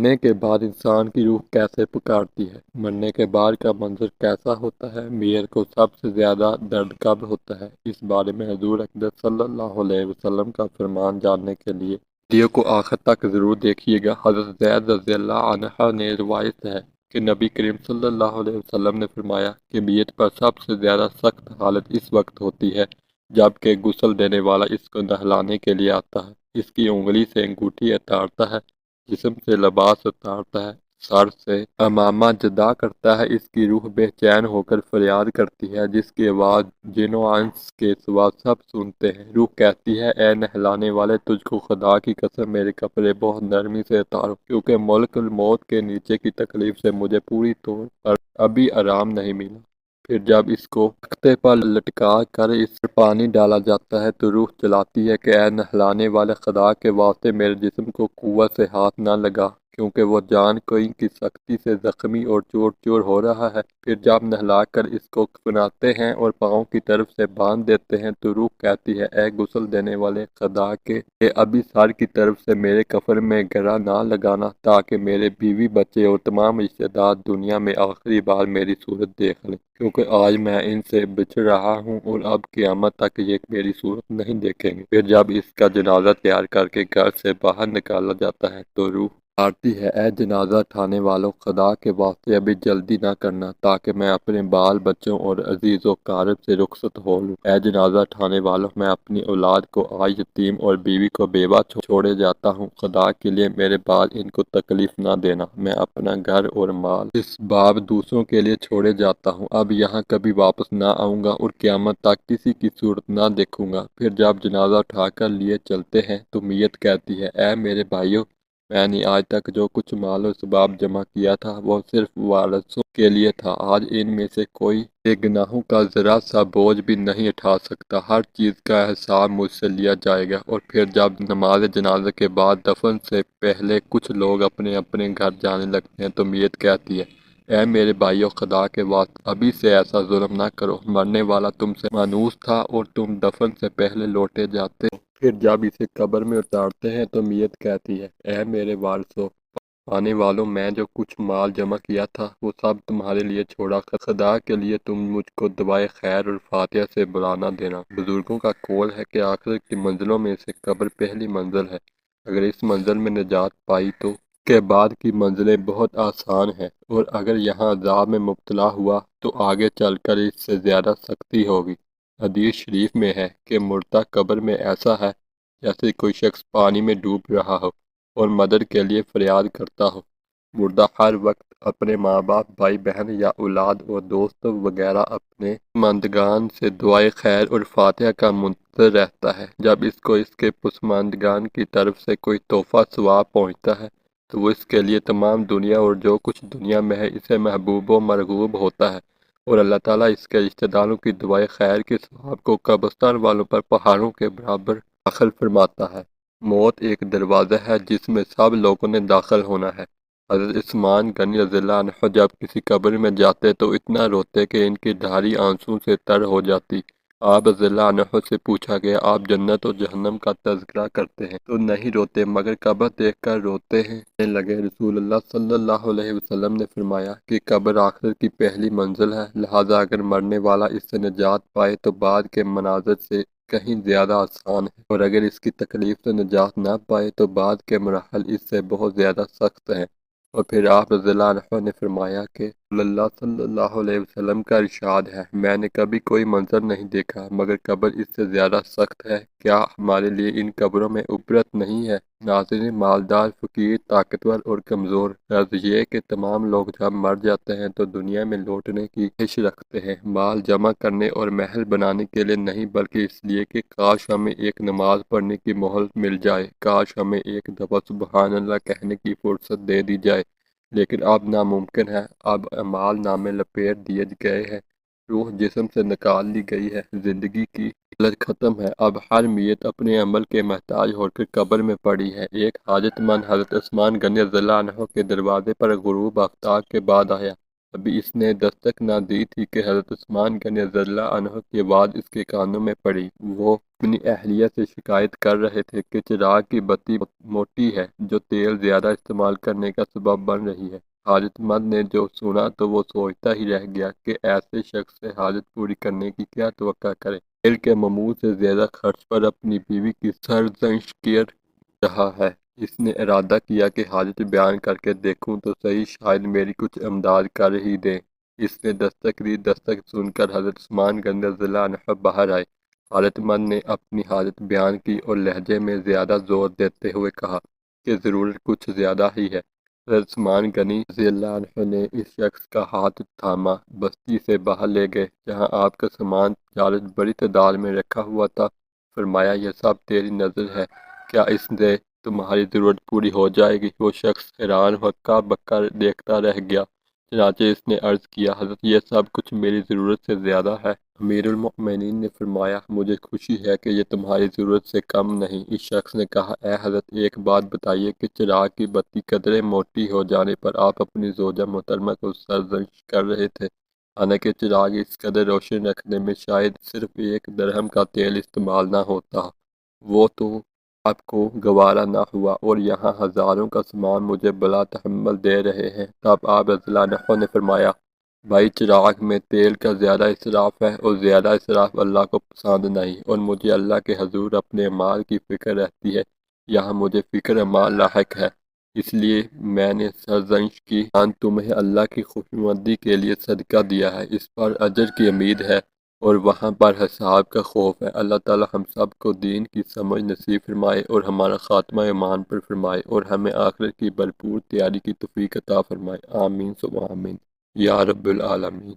مرنے کے بعد انسان کی روح کیسے پکارتی ہے؟ مرنے کے بعد کا منظر کیسا ہوتا ہے؟ میت کو سب سے زیادہ درد کب ہوتا ہے؟ اس بارے میں حضور اقدس صلی اللہ علیہ وسلم کا فرمان جاننے کے لیے ویڈیو کو آخر تک ضرور دیکھیے گا۔ حضرت زید رضی اللہ عنہ نے روایت ہے کہ نبی کریم صلی اللہ علیہ وسلم نے فرمایا کہ میت پر سب سے زیادہ سخت حالت اس وقت ہوتی ہے جب کہ غسل دینے والا اس کو نہلانے کے لیے آتا ہے، اس کی انگلی سے انگوٹھی اتارتا ہے، جسم سے لباس اتارتا ہے، سر سے امامہ جدا کرتا ہے، اس کی روح بے چین ہو کر فریاد کرتی ہے جس کی آواز جن و انس کے سوا سب سنتے ہیں۔ روح کہتی ہے اے نہلانے والے، تجھ کو خدا کی قسم میرے کپڑے بہت نرمی سے اتارو، کیونکہ ملک الموت کے نیچے کی تکلیف سے مجھے پوری طور پر ابھی آرام نہیں ملا۔ پھر جب اس کو تختے پر لٹکا کر اس پر پانی ڈالا جاتا ہے تو روح چلاتی ہے کہ اے نہلانے والے، خدا کے واسطے میرے جسم کو قوت سے ہاتھ نہ لگا، کیونکہ وہ جان کوئی کی سختی سے زخمی اور چور چور ہو رہا ہے۔ پھر جب نہلا کر اس کو کفناتے ہیں اور پاؤں کی طرف سے باندھ دیتے ہیں تو روح کہتی ہے اے غسل دینے والے خدا کے، ابھی سر کی طرف سے میرے کفن میں گرہ نہ لگانا، تاکہ میرے بیوی بچے اور تمام رشتہ دار دنیا میں آخری بار میری صورت دیکھ لیں، کیونکہ آج میں ان سے بچھ رہا ہوں اور اب قیامت تک یہ میری صورت نہیں دیکھیں گے۔ پھر جب اس کا جنازہ تیار کر کے گھر سے باہر نکالا جاتا ہے تو روح آتی ہے اے جنازہ اٹھانے والوں، خدا کے واسطے ابھی جلدی نہ کرنا، تاکہ میں اپنے بال بچوں اور عزیز و اقارب سے رخصت ہو لوں۔ اے جنازہ اٹھانے والوں، میں اپنی اولاد کو آج یتیم اور بیوی کو بیوہ چھوڑے جاتا ہوں، خدا کے لیے میرے بعد ان کو تکلیف نہ دینا۔ میں اپنا گھر اور مال اس باب دوسروں کے لیے چھوڑے جاتا ہوں، اب یہاں کبھی واپس نہ آؤں گا اور قیامت تک کسی کی صورت نہ دیکھوں گا۔ پھر جب جنازہ اٹھا کر لیے چلتے ہیں تو میت کہتی ہے اے میرے بھائیو، میں نے آج تک جو کچھ مال و اسباب جمع کیا تھا وہ صرف وارثوں کے لیے تھا، آج ان میں سے کوئی بے گناہوں کا ذرا سا بوجھ بھی نہیں اٹھا سکتا، ہر چیز کا حساب مجھ سے لیا جائے گا۔ اور پھر جب نماز جنازہ کے بعد دفن سے پہلے کچھ لوگ اپنے اپنے گھر جانے لگتے ہیں تو میت کہتی ہے اے میرے بھائیو، خدا کے واسطے ابھی سے ایسا ظلم نہ کرو، مرنے والا تم سے مانوس تھا اور تم دفن سے پہلے لوٹے جاتے ہو۔ پھر جب اسے قبر میں اتارتے ہیں تو میت کہتی ہے اے میرے وارثو، آنے والوں، میں جو کچھ مال جمع کیا تھا وہ سب تمہارے لیے چھوڑا، خدا کے لیے تم مجھ کو دعائے خیر اور فاتحہ سے بلا نہ دینا۔ بزرگوں کا قول ہے کہ آخرت کی منزلوں میں سے قبر پہلی منزل ہے، اگر اس منزل میں نجات پائی تو کے بعد کی منزلیں بہت آسان ہیں، اور اگر یہاں عذاب میں مبتلا ہوا تو آگے چل کر اس سے زیادہ سختی ہوگی۔ حدیث شریف میں ہے کہ مردہ قبر میں ایسا ہے جیسے کوئی شخص پانی میں ڈوب رہا ہو اور مدد کے لیے فریاد کرتا ہو۔ مردہ ہر وقت اپنے ماں باپ، بھائی بہن یا اولاد اور دوست وغیرہ اپنے پسماندگان سے دعائے خیر اور فاتحہ کا منتظر رہتا ہے۔ جب اس کو اس کے پسماندگان کی طرف سے کوئی تحفہ ثواب پہنچتا ہے تو وہ اس کے لیے تمام دنیا اور جو کچھ دنیا میں ہے اسے محبوب و مرغوب ہوتا ہے، اور اللہ تعالیٰ اس کے رشتہ داروں کی دعائے خیر کے ثواب کو قبرستان والوں پر پہاڑوں کے برابر داخل فرماتا ہے۔ موت ایک دروازہ ہے جس میں سب لوگوں نے داخل ہونا ہے۔ حضرت عثمان غنی رضی اللہ عنہ جب کسی قبر میں جاتے تو اتنا روتے کہ ان کی دھاری آنسوں سے تر ہو جاتی۔ آپ رضی اللہ عنہ سے پوچھا گیا آپ جنت و جہنم کا تذکرہ کرتے ہیں تو نہیں روتے مگر قبر دیکھ کر روتے ہیں؟ کہنے لگے رسول اللہ صلی اللہ علیہ وسلم نے فرمایا کہ قبر آخرت کی پہلی منزل ہے، لہذا اگر مرنے والا اس سے نجات پائے تو بعد کے مناظر سے کہیں زیادہ آسان ہے، اور اگر اس کی تکلیف سے نجات نہ پائے تو بعد کے مراحل اس سے بہت زیادہ سخت ہیں۔ اور پھر آپ رضی اللہ عنہ نے فرمایا کہ رسول اللہ صلی اللہ علیہ وسلم کا ارشاد ہے میں نے کبھی کوئی منظر نہیں دیکھا مگر قبر اس سے زیادہ سخت ہے، کیا ہمارے لیے ان قبروں میں عبرت نہیں ہے؟ ناظرین، مالدار، فقیر، طاقتور اور کمزور، غرض یہ کہ تمام لوگ جب مر جاتے ہیں تو دنیا میں لوٹنے کی خواہش رکھتے ہیں، مال جمع کرنے اور محل بنانے کے لیے نہیں بلکہ اس لیے کہ کاش ہمیں ایک نماز پڑھنے کی مہلت مل جائے، کاش ہمیں ایک دفعہ سبحان اللہ کہنے کی فرصت دے دی جائے، لیکن اب ناممکن ہے۔ اب اعمال نامے لپیٹ دیے گئے ہیں، روح جسم سے نکال لی گئی ہے، زندگی کی مہلت ختم ہے، اب ہر میت اپنے عمل کے محتاج ہو کر قبر میں پڑی ہے۔ ایک حاجت مند حضرت عثمان غنی رضی اللہ عنہ کے دروازے پر غروب آفتاب کے بعد آیا ابھی اس نے دستک نہ دی تھی کہ حضرت عثمان غنی رضی اللہ عنہ کی آواز اس کے کانوں میں پڑی۔ وہ اپنی اہلیہ سے شکایت کر رہے تھے کہ چراغ کی بتی موٹی ہے جو تیل زیادہ استعمال کرنے کا سبب بن رہی ہے۔ حاجت مند نے جو سنا تو وہ سوچتا ہی رہ گیا کہ ایسے شخص سے حاجت پوری کرنے کی کیا توقع کرے۔ تیل کے معمول سے زیادہ خرچ پر اپنی بیوی کی سرزنش کر رہا ہے۔ اس نے ارادہ کیا کہ حاجت بیان کر کے دیکھوں تو صحیح، شاید میری کچھ امداد کر ہی دیں۔ اس نے دستک دی۔ دستک سن کر حضرت عثمان غنی رضی اللہ عنہ باہر آئے۔ حاجت مند نے اپنی حاجت بیان کی اور لہجے میں زیادہ زور دیتے ہوئے کہا کہ ضرورت کچھ زیادہ ہی ہے۔ حضرت عثمان غنی رضی اللہ عنہ نے اس شخص کا ہاتھ تھاما، بستی سے باہر لے گئے جہاں آپ کا سامان تجارت بڑی تعداد میں رکھا ہوا تھا۔ فرمایا یہ سب تیری نذر ہے، کیا اس سے تمہاری ضرورت پوری ہو جائے گی؟ وہ شخص حیران ہکا بکا دیکھتا رہ گیا۔ چنانچہ اس نے عرض کیا حضرت یہ سب کچھ میری ضرورت سے زیادہ ہے۔ امیر المؤمنین نے فرمایا مجھے خوشی ہے کہ یہ تمہاری ضرورت سے کم نہیں۔ اس شخص نے کہا اے حضرت ایک بات بتائیے کہ چراغ کی بتی قدرے موٹی ہو جانے پر آپ اپنی زوجہ محترمہ کو سرزنش کر رہے تھے، حالانکہ چراغ اس قدر روشن رکھنے میں شاید صرف 1 درہم کا تیل استعمال نہ ہوتا۔ وہ تو آپ کو گوارا نہ ہوا اور یہاں ہزاروں کا سامان مجھے بلا تحمل دے رہے ہیں۔ تب آپ رضی اللہ عنہ نے فرمایا بھائی چراغ میں تیل کا زیادہ اسراف ہے اور زیادہ اسراف اللہ کو پسند نہیں، اور مجھے اللہ کے حضور اپنے مال کی فکر رہتی ہے، یہاں مجھے فکر مال لاحق ہے، اس لیے میں نے سرزنش کی تمہیں اللہ کی خوشنودی کے لیے صدقہ دیا ہے، اس پر اجر کی امید ہے اور وہاں پر حساب کا خوف ہے۔ اللہ تعالی ہم سب کو دین کی سمجھ نصیب فرمائے اور ہمارا خاتمہ ایمان پر فرمائے اور ہمیں آخرت کی بھرپور تیاری کی توفیق عطا فرمائے۔ آمین ثم آمین یا رب العالمین۔